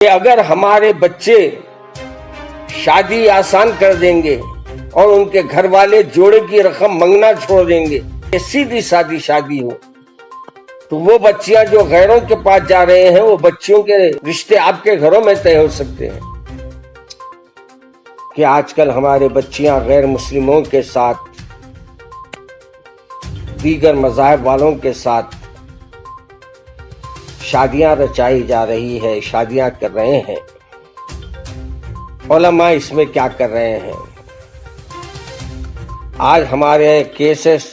कि अगर हमारे बच्चे शादी आसान कर देंगे और उनके घर वाले जोड़े की रकम मांगना छोड़ देंगे, सीधी सादी शादी हो, तो वो बच्चियां जो गैरों के पास जा रहे हैं, वो बच्चियों के रिश्ते आपके घरों में तय हो सकते हैं। कि आजकल हमारे बच्चियां गैर मुस्लिमों के साथ, दीगर मज़ाहब वालों के साथ शादियां रचाई जा रही है, शादियां कर रहे हैं। उलमा इसमें क्या कर रहे हैं? आज हमारे केसेस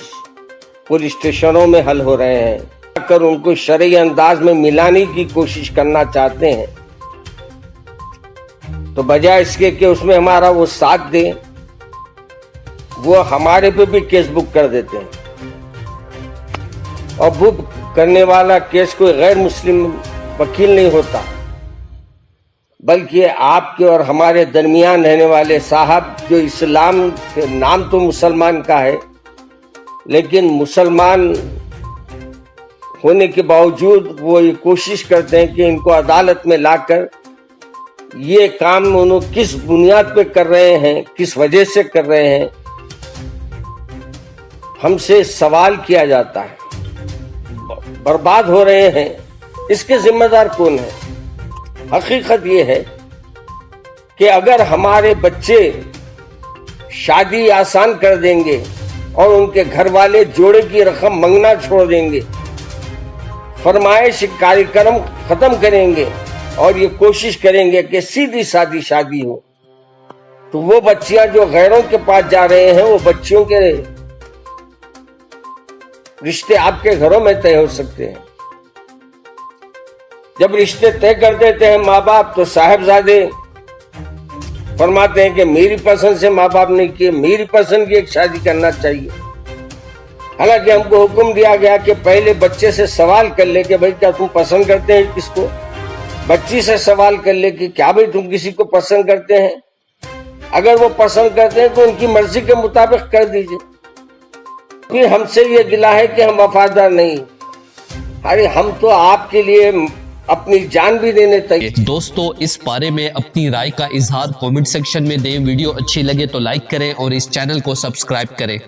पुलिस स्टेशनों में हल हो रहे हैं, कर उनको शरई अंदाज में मिलाने की कोशिश करना चाहते हैं, तो बजाय इसके कि उसमें हमारा वो साथ दे, वो हमारे पे भी केस बुक कर देते हैं। और बुक करने वाला केस कोई गैर मुस्लिम वकील नहीं होता, बल्कि आपके और हमारे दरमियान रहने वाले साहब, जो इस्लाम के नाम तो मुसलमान का है, लेकिन मुसलमान होने के बावजूद वो ये कोशिश करते हैं कि इनको अदालत में लाकर ये काम उन्होंने किस बुनियाद पे कर रहे हैं, किस वजह से कर रहे हैं, हमसे सवाल किया जाता है। बर्बाद हो रहे हैं, इसके जिम्मेदार कौन है? हकीकत ये है कि अगर हमारे बच्चे शादी आसान कर देंगे और उनके घर वाले जोड़े की रकम मांगना छोड़ देंगे, फरमाइश कार्यक्रम खत्म करेंगे और ये कोशिश करेंगे कि सीधी सादी शादी हो, तो वो बच्चियां जो गैरों के पास जा रहे हैं, वो बच्चियों के रिश्ते आपके घरों में तय हो सकते हैं। जब रिश्ते तय कर देते हैं माँ बाप, तो साहबजादे फरमाते हैं कि मेरी पसंद से माँ बाप ने किए, मेरी पसंद की एक शादी करना चाहिए। हालांकि हमको हुक्म दिया गया कि पहले बच्चे से सवाल कर ले कि भाई क्या तुम पसंद करते हैं किसको, बच्ची से सवाल कर ले कि क्या भाई तुम किसी को पसंद करते हैं। अगर वो पसंद करते हैं तो उनकी मर्जी के मुताबिक कर दीजिए। फिर हमसे ये गिला है कि हम वफादार नहीं, अरे हम तो आपके लिए अपनी जान भी देने तैयार। दोस्तों, इस बारे में अपनी राय का इजहार कमेंट सेक्शन में दें। वीडियो अच्छी लगे तो लाइक करें और इस चैनल को सब्सक्राइब करें।